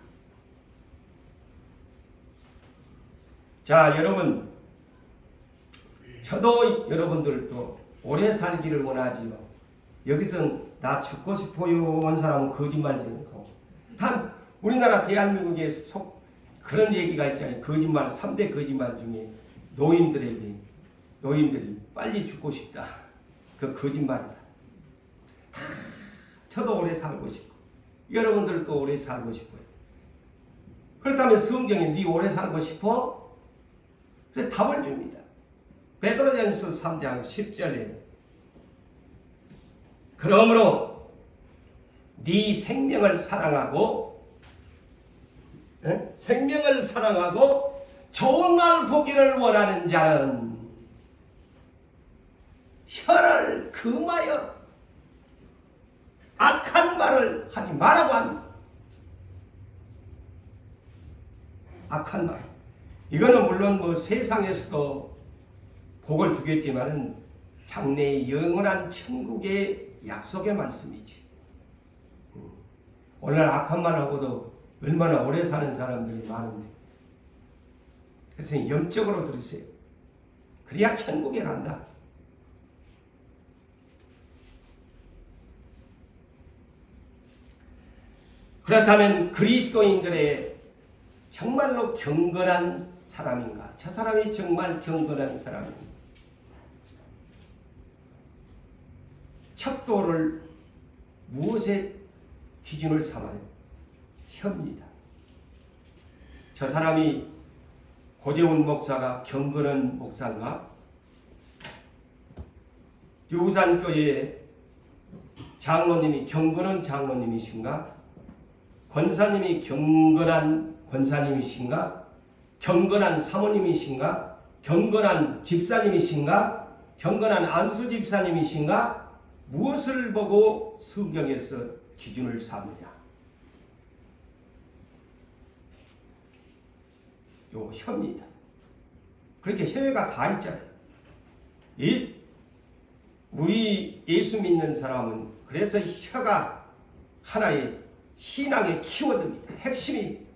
자, 여러분, 저도 여러분들도 오래 살기를 원하지요. 여기서 나 죽고 싶어요 온 사람은 거짓말 짓는 거. 단 우리나라 대한민국에 그런 얘기가 있잖아요. 거짓말 3대 거짓말 중에 노인들이 빨리 죽고 싶다. 그 거짓말이다. 저도 오래 살고 싶고 여러분들도 오래 살고 싶어요. 그렇다면 성경에 네 오래 살고 싶어? 그래서 답을 줍니다. 베드로전서 3장 10절에 그러므로 네 생명을 사랑하고 좋은 날 보기를 원하는 자는 혀를 금하여 악한 말을 하지 말라고 합니다. 악한 말. 이거는 물론 뭐 세상에서도 복을 주겠지만은 장래의 영원한 천국의 약속의 말씀이지. 오늘 악한 말 하고도 얼마나 오래 사는 사람들이 많은데. 그래서 영적으로 들으세요. 그래야 천국에 간다. 그렇다면 그리스도인들의 정말로 경건한 사람인가? 저 사람이 정말 경건한 사람인가? 척도를 무엇에 기준을 삼아요? 혀입니다. 저 사람이 고재훈 목사가 경건한 목사인가? 유부산교회 장로님이 경건한 장로님이신가? 권사님이 경건한 권사님이신가? 경건한 사모님이신가? 경건한 집사님이신가? 경건한 안수 집사님이신가? 무엇을 보고 성경에서 기준을 삼느냐? 요 혀입니다. 그렇게 혀가 다 있잖아요. 우리 예수 믿는 사람은 그래서 혀가 하나의 신앙의 키워드입니다. 핵심입니다.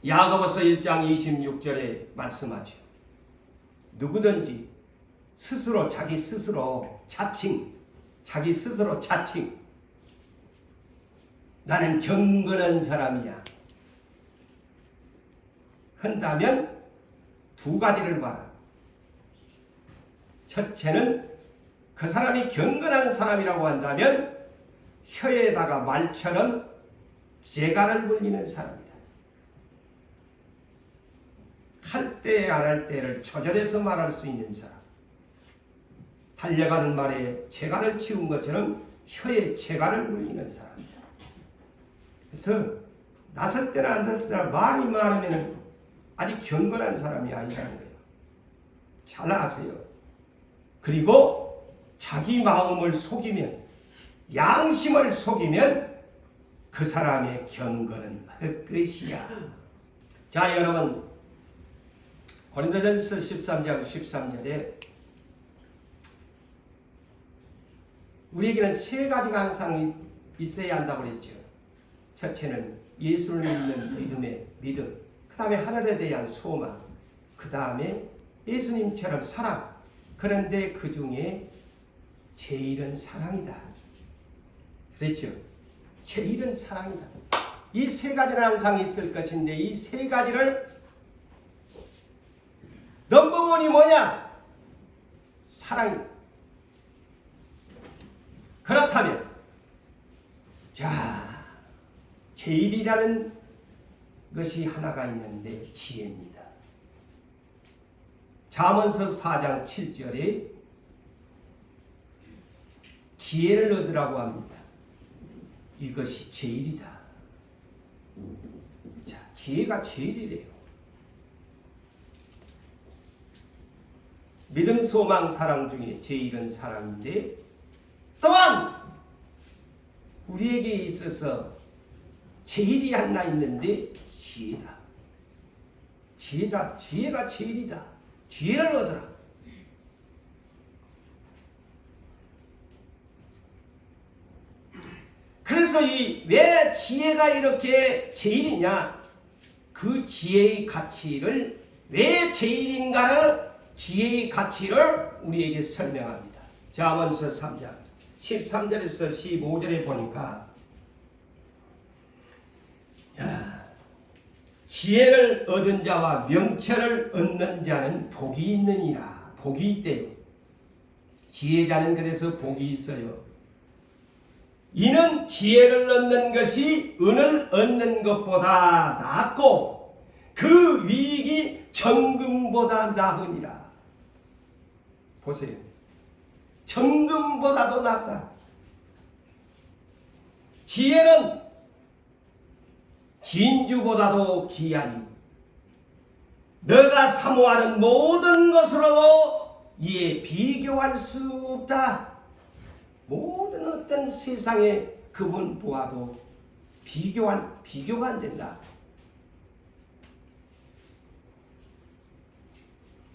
야고보서 1장 26절에 말씀하죠. 누구든지 스스로 자기 스스로 자칭 나는 경건한 사람이야 한다면 두 가지를 봐라. 첫째는 그 사람이 경건한 사람이라고 한다면 혀에다가 말처럼 재갈을 물리는 사람이다. 할 때 안 할 때를 조절해서 말할 수 있는 사람. 달려가는 말에 재갈을 치운 것처럼 혀에 재갈을 물리는 사람이다. 그래서 나설 때나 안 나설 때나 말이 많으면 아직 경건한 사람이 아니라는 거예요. 잘 아세요. 그리고 자기 마음을 속이면, 양심을 속이면 그 사람의 경건은 헛것이야. 자, 여러분, 고린도전서 13장 13절에 우리에게는 세 가지가 항상 있어야 한다고 그랬죠. 첫째는 예수를 믿는 믿음의 믿음, 그 다음에 하늘에 대한 소망, 그 다음에 예수님처럼 사랑. 그런데 그 중에 제일은 사랑이다. 그랬죠? 제일은 사랑이다. 이 세 가지는 항상 있을 것인데 이 세 가지를 넘버원이 뭐냐? 사랑이다. 그렇다면 자, 제일이라는 것이 하나가 있는데 지혜입니다. 잠언서 4장 7절에 지혜를 얻으라고 합니다. 이것이 제일이다. 자, 지혜가 제일이래요. 믿음, 소망, 사랑 중에 제일은 사랑인데 또한 우리에게 있어서 제일이 하나 있는데 지혜다. 지혜다. 지혜가 제일이다. 지혜를 얻으라. 그래서 왜 지혜가 이렇게 제일이냐? 그 지혜의 가치를 왜 제일인가를 지혜의 가치를 우리에게 설명합니다. 잠언서 3장 13절에서 15절에 보니까 지혜를 얻은 자와 명철을 얻는 자는 복이 있느니라. 복이 있대요. 지혜자는 그래서 복이 있어요. 이는 지혜를 얻는 것이 은을 얻는 것보다 낫고 그 위익이 정금보다 나으니라. 보세요. 정금보다도 낫다. 지혜는 진주보다도 귀하니 너가 사모하는 모든 것으로도 이에 비교할 수 없다. 모든 어떤 세상에 그분 보아도 비교가 안 된다.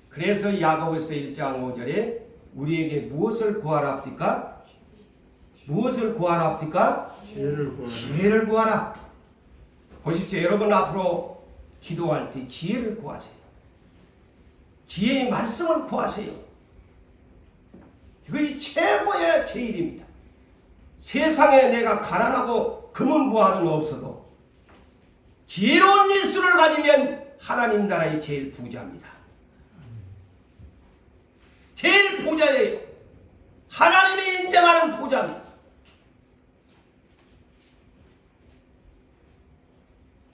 그래서 야고보서 1장 5절에 우리에게 무엇을 구하라 합니까? 무엇을 구하라 합니까? 지혜를 구하라. 보십시오. 여러분 앞으로 기도할 때 지혜를 구하세요. 지혜의 말씀을 구하세요. 이것이 최고의 제일입니다. 세상에 내가 가난하고 금은부활은 없어도 지혜로운 예수를 가지면 하나님 나라의 제일 부자입니다. 제일 부자예요. 하나님이 인정하는 부자입니다.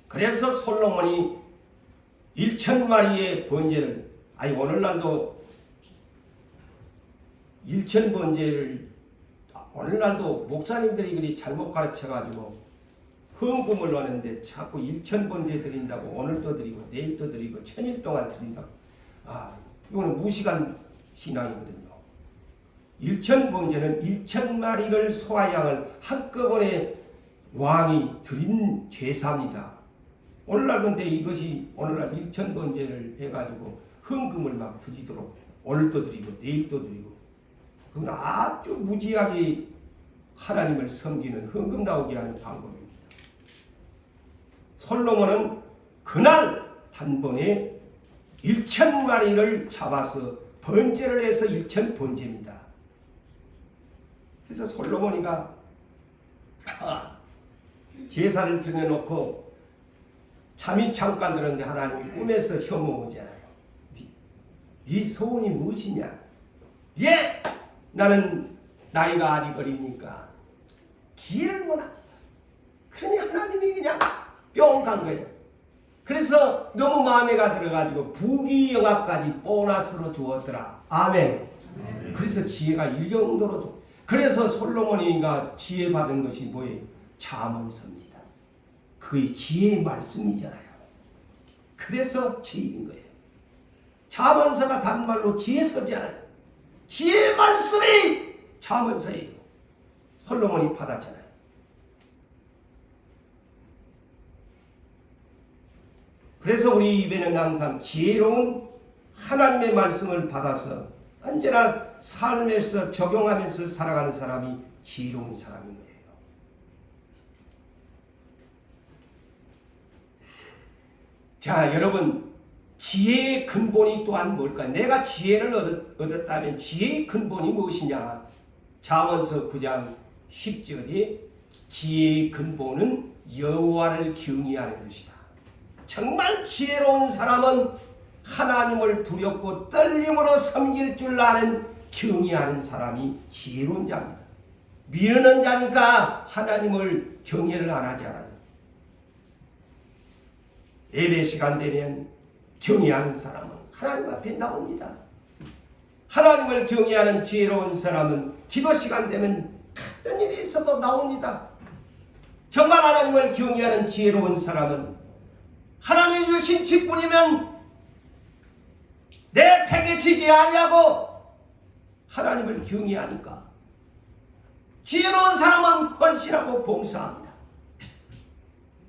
그래서 솔로몬이 1,000마리의 번제를, 오늘날도 1,000번제를, 오늘날도 목사님들이 그리 잘못 가르쳐가지고 헌금을 하는데 자꾸 1,000번제 드린다고 오늘도 드리고 내일도 드리고 1,000일 동안 드린다고. 이거는 무식한 신앙이거든요. 일천번제는 1,000마리를 소화양을 한꺼번에 왕이 드린 제사입니다. 오늘날 근데 이것이 오늘날 1,000번제를 해가지고 헌금을 막 드리도록 오늘도 드리고 내일도 드리고, 그건 아주 무지하게 하나님을 섬기는 헌금 나오게 하는 방법입니다. 솔로몬은 그날 단번에 1,000마리를 잡아서 번제를 해서 1,000번제입니다. 그래서 솔로몬이가 제사를 드려놓고 잠이 잠깐 들었는데 하나님이 꿈에서 현몽 오잖아요. 네 소원이 무엇이냐? 예! 나는 나이가 아직 어리니까 기회를 원합니다. 그러니 하나님이 그냥 뿅 간 거예요. 그래서 너무 마음에 들어가지고 부귀영화까지 보너스로 주었더라. 아멘. 그래서 지혜가 이 정도로 줘. 그래서 솔로몬이가 지혜 받은 것이 뭐예요? 잠언서입니다. 그의 지혜의 말씀이잖아요. 그래서 지혜인 거예요. 잠언서가 단말로 지혜서잖아요. 지혜의 말씀이 잠언서예요. 솔로몬이 받았잖아요. 그래서 우리 입에는 항상 지혜로운 하나님의 말씀을 받아서 언제나 삶에서 적용하면서 살아가는 사람이 지혜로운 사람인 거예요. 자, 여러분, 지혜의 근본이 또한 뭘까요? 내가 지혜를 얻었다면 지혜의 근본이 무엇이냐? 잠언서 9장 10절에 지혜의 근본은 여호와를 경외하는 것이다. 정말 지혜로운 사람은 하나님을 두렵고 떨림으로 섬길 줄 아는 경외하는 사람이 지혜로운 자입니다. 미루는 자니까 하나님을 경외를 안 하지 않아요. 예배 시간 되면 경외하는 사람은 하나님 앞에 나옵니다. 하나님을 경외하는 지혜로운 사람은 기도 시간 되면 어떤 일이 있어도 나옵니다. 정말 하나님을 경외하는 지혜로운 사람은 하나님이 주신 직분이면 내 팽에 치지 아니하고 하나님을 경외하니까 지혜로운 사람은 헌신하고 봉사합니다.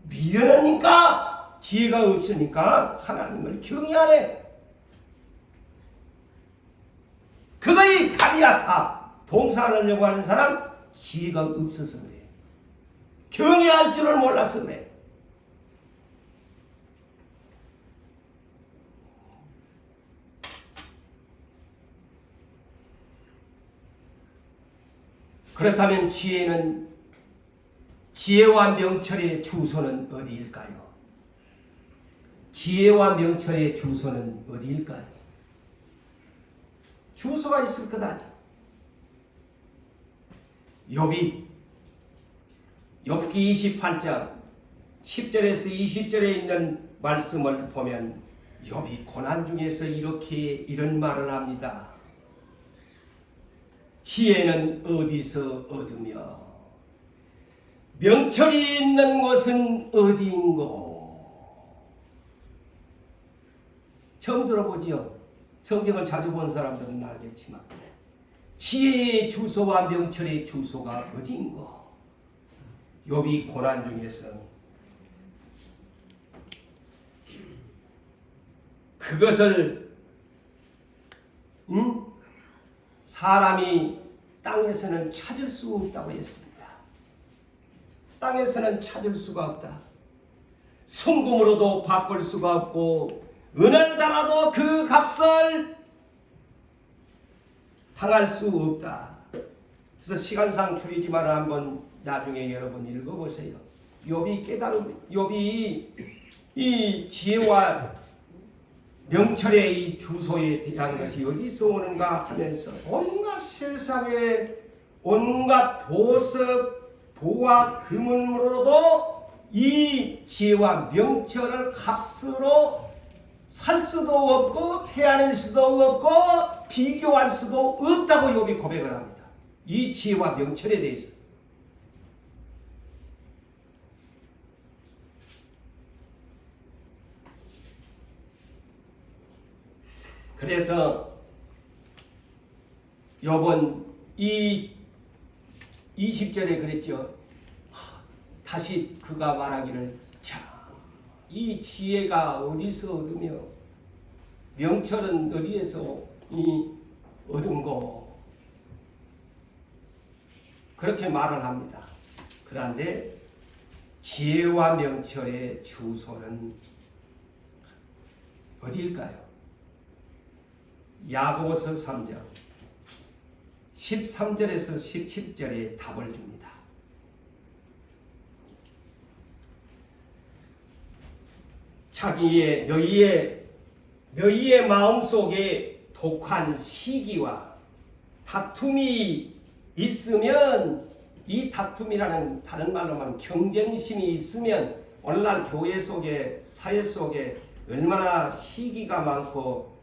미련하니까 지혜가 없으니까 하나님을 경외하네. 그거의 답이야. 답. 봉사하려고 하는 사람 지혜가 없어서 그래. 경외할 줄을 몰라서 그래. 그렇다면 지혜와 명철의 주소는 어디일까요? 지혜와 명철의 주소는 어디일까요? 주소가 있을 것 아니에요. 욥기 28장 10절에서 20절에 있는 말씀을 보면 욥이 고난 중에서 이런 말을 합니다. 지혜는 어디서 얻으며 명철이 있는 곳은 어디인고? 처음 들어보지요? 성경을 자주 본 사람들은 알겠지만 지혜의 주소와 명철의 주소가 어디인고? 욥이 고난 중에서 그것을 사람이 땅에서는 찾을 수 없다고 했습니다. 땅에서는 찾을 수가 없다. 순금으로도 바꿀 수가 없고 은을 달아도 그 값을 당할 수 없다. 그래서 시간상 줄이지만 한번 나중에 여러분 읽어보세요. 욥이 욥이 이 지혜와 명철의 이 주소에 대한 것이 어디서 오는가 하면서 온갖 세상에 온갖 보석, 보화, 금은으로도 이 지혜와 명철을 값으로 살 수도 없고 헤아릴 수도 없고 비교할 수도 없다고 욥이 고백을 합니다. 이 지혜와 명철에 대해서. 그래서 요번 이 20절에 그랬죠. 다시 그가 말하기를 자, 이 지혜가 어디서 얻으며 명철은 어디에서 얻은고 그렇게 말을 합니다. 그런데 지혜와 명철의 주소는 어디일까요? 야고보서 3장 13절에서 17절에 답을 줍니다. 자기의 너희의 마음속에 독한 시기와 다툼이 있으면, 이 다툼이라는 다른 말로 하면 경쟁심이 있으면, 오늘날 교회 속에 사회 속에 얼마나 시기가 많고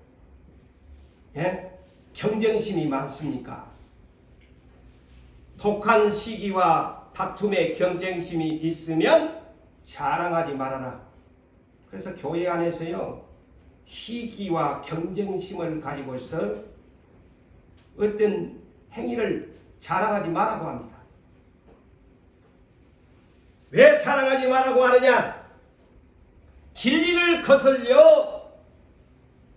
경쟁심이 많습니까? 독한 시기와 다툼의 경쟁심이 있으면 자랑하지 말아라. 그래서 교회 안에서요, 시기와 경쟁심을 가지고서 어떤 행위를 자랑하지 말라고 합니다. 왜 자랑하지 말라고 하느냐? 진리를 거슬려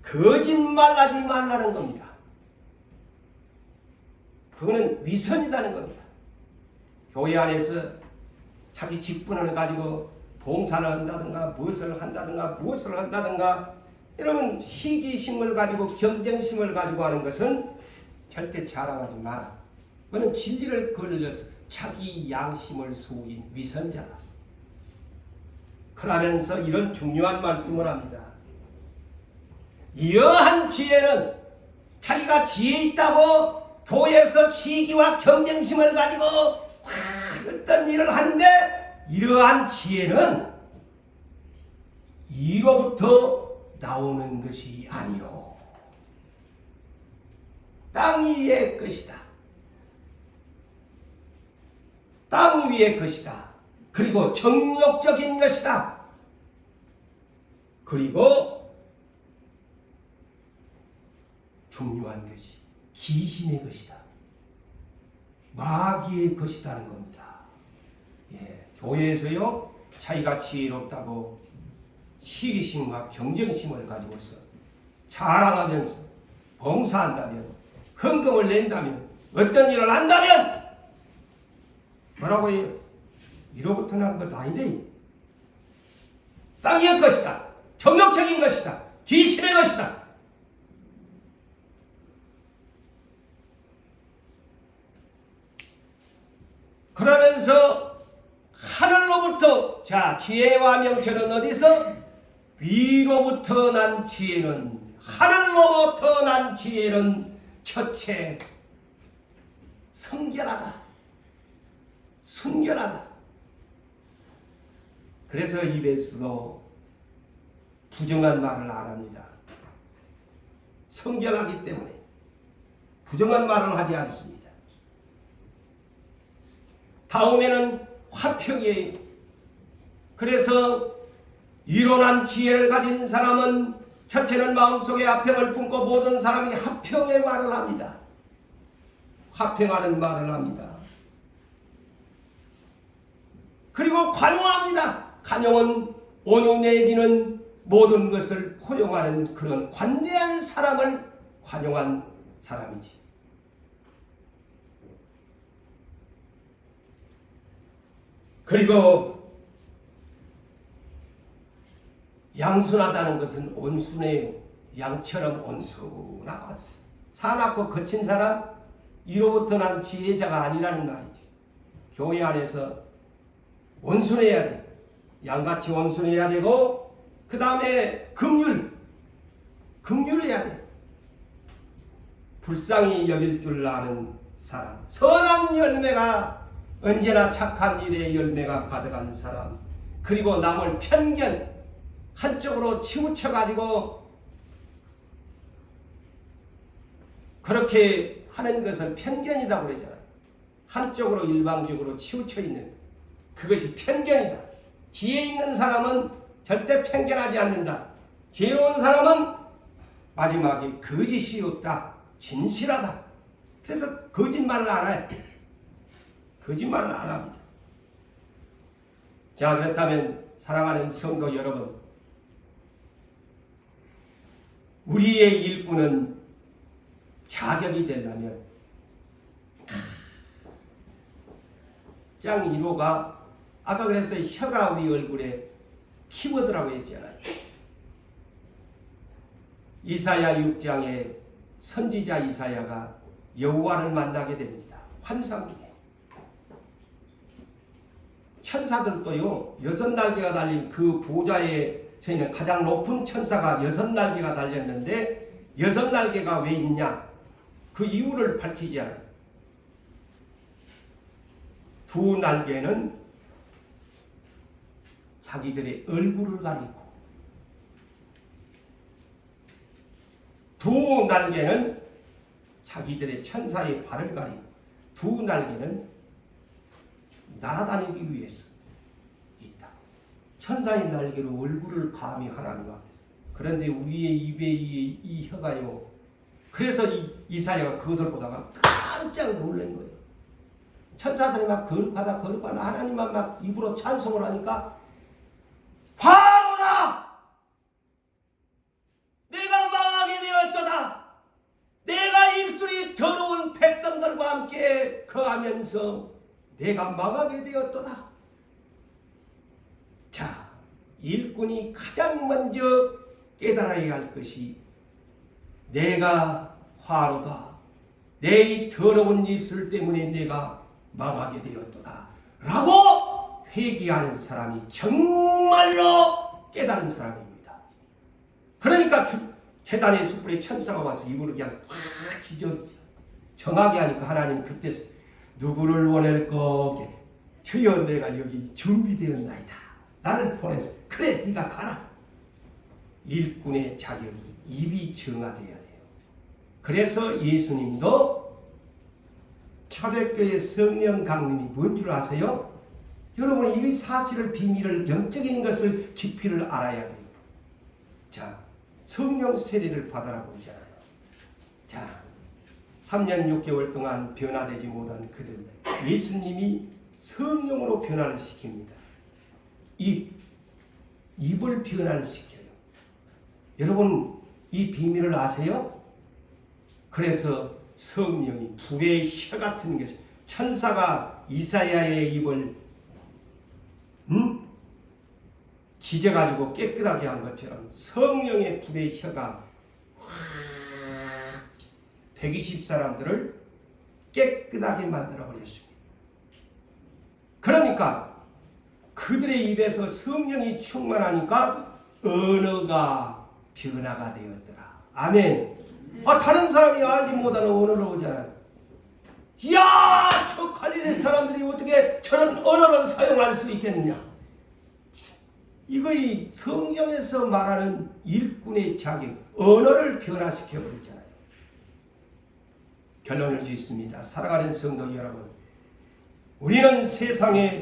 거짓말하지 말라는 겁니다. 그거는 위선이라는 겁니다. 교회 안에서 자기 직분을 가지고 봉사를 한다든가 무엇을 한다든가 이러면 시기심을 가지고 경쟁심을 가지고 하는 것은 절대 자랑하지 마라. 그거는 진리를 걸려서 자기 양심을 속인 위선자다. 그러면서 이런 중요한 말씀을 합니다. 이러한 지혜는 자기가 지혜 있다고 교회에서 시기와 경쟁심을 가지고 어떤 일을 하는데, 이러한 지혜는 이로부터 나오는 것이 아니요 땅 위의 것이다. 땅 위의 것이다. 그리고 정욕적인 것이다. 그리고 중요한 것이 귀신의 것이다. 마귀의 것이라는 겁니다. 교회에서요, 자기가 지혜롭다고 시기심과 경쟁심을 가지고서 자랑하면서 봉사한다면, 헌금을 낸다면, 어떤 일을 한다면 뭐라고 해요? 이로부터 난 것 아닌데 땅의 것이다. 정욕적인 것이다. 귀신의 것이다. 그러면서 하늘로부터, 자, 지혜와 명철은 어디서? 위로부터 난 지혜는, 하늘로부터 난 지혜는 첫째 성결하다. 순결하다. 그래서 입에서도 부정한 말을 안 합니다. 성결하기 때문에 부정한 말을 하지 않습니다. 다음에는 화평이에요. 그래서 이론한 지혜를 가진 사람은 첫째는 마음속에 화평을 품고 모든 사람이 화평의 말을 합니다. 화평하는 말을 합니다. 그리고 관용합니다. 관용은 온유 내기는 모든 것을 포용하는 그런 관대한 사람을 관용한 사람이지. 그리고 양순하다는 것은 온순해요. 양처럼 온순하고 사납고 거친 사람, 이로부터 난 지혜자가 아니라는 말이지. 교회 안에서 온순해야 돼. 양같이 온순해야 되고, 그 다음에 긍휼해야 돼. 불쌍히 여길 줄 아는 사람, 선한 열매가, 언제나 착한 일의 열매가 가득한 사람, 그리고 남을 편견 한쪽으로 치우쳐가지고 그렇게 하는 것을 편견이라고 그러잖아요. 한쪽으로 일방적으로 치우쳐 있는 그것이 편견이다. 지혜 있는 사람은 절대 편견하지 않는다. 지혜로운 사람은 마지막에 거짓이 없다. 진실하다. 그래서 거짓말을 안 해요. 거짓말을 안 합니다. 자, 그렇다면 사랑하는 성도 여러분, 우리의 일꾼은 자격이 되려면 장 1호가 아까 그랬어요. 혀가 우리 얼굴에 키워드라고 했잖아요. 이사야 6장에 선지자 이사야가 여호와를 만나게 됩니다. 환상 중에. 천사들도요, 6날개가 달린 그 보좌에 저희는 가장 높은 천사가 6날개가 달렸는데 6날개가 왜 있냐? 그 이유를 밝히지 않아요. 2날개는 자기들의 얼굴을 가리고, 2날개는 자기들의 천사의 발을 가리고, 2날개는 날아다니기 위해서 있다. 천사의 날개로 얼굴을 감히 하나님 앞에서. 그런데 우리의 입에 이 혀가요. 그래서 이사야가 그것을 보다가 깜짝 놀란 거예요. 천사들이 막 거룩하다 거룩하다 하나님만 막 입으로 찬송을 하니까 화로다! 내가 망하게 되었도다! 내가 입술이 더러운 백성들과 함께 거하면서 내가 망하게 되었도다. 자, 일꾼이 가장 먼저 깨달아야 할 것이 내가 화로다. 내 이 더러운 입술 때문에 내가 망하게 되었도다. 라고 회개하는 사람이 정말로 깨달은 사람입니다. 그러니까 제단의 숯불에 천사가 와서 입으로 그냥 확 찢어 정하게 하니까 하나님 그때 누구를 원할 거게? 주여 내가 여기 준비되었나이다. 나를 보내서 그래 네가 가라. 일꾼의 자격이 입이 정화되어야 돼요. 그래서 예수님도 초대교회 성령 강림이 뭔 줄 아세요? 여러분이 이 사실을 비밀을 영적인 것을 깊이를 알아야 돼요. 자, 성령 세례를 받아라고 있잖아요. 자, 3년 6개월 동안 변화되지 못한 그들 예수님이 성령으로 변화를 시킵니다. 입을 변화를 시켜요. 여러분 이 비밀을 아세요? 그래서 성령이 불의 혀 같은 것이 천사가 이사야의 입을 지져가지고 깨끗하게 한 것처럼 성령의 불의 혀가 120사람들을 깨끗하게 만들어버렸습니다. 그러니까 그들의 입에서 성령이 충만하니까 언어가 변화가 되었더라. 아멘. 다른 사람이 알지 못하는 언어를 오잖아요. 이야, 저 갈릴리 사람들이 어떻게 저런 언어를 사용할 수 있겠느냐. 이거 이 성경에서 말하는 일꾼의 자격, 언어를 변화시켜버렸잖아요. 결론을 짓습니다. 사랑하는 성도 여러분, 우리는 세상에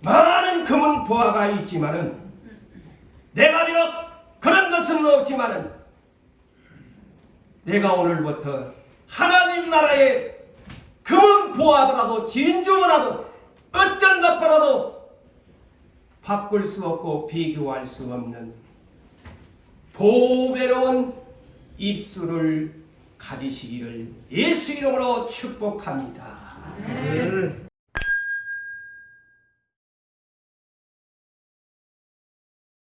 많은 금은 보화가 있지만은 내가 비록 그런 것은 없지만은 내가 오늘부터 하나님 나라의 금은 보화보다도 진주보다도 어떤 것보다도 바꿀 수 없고 비교할 수 없는 보배로운 입술을 가지시기를 예수 이름으로 축복합니다.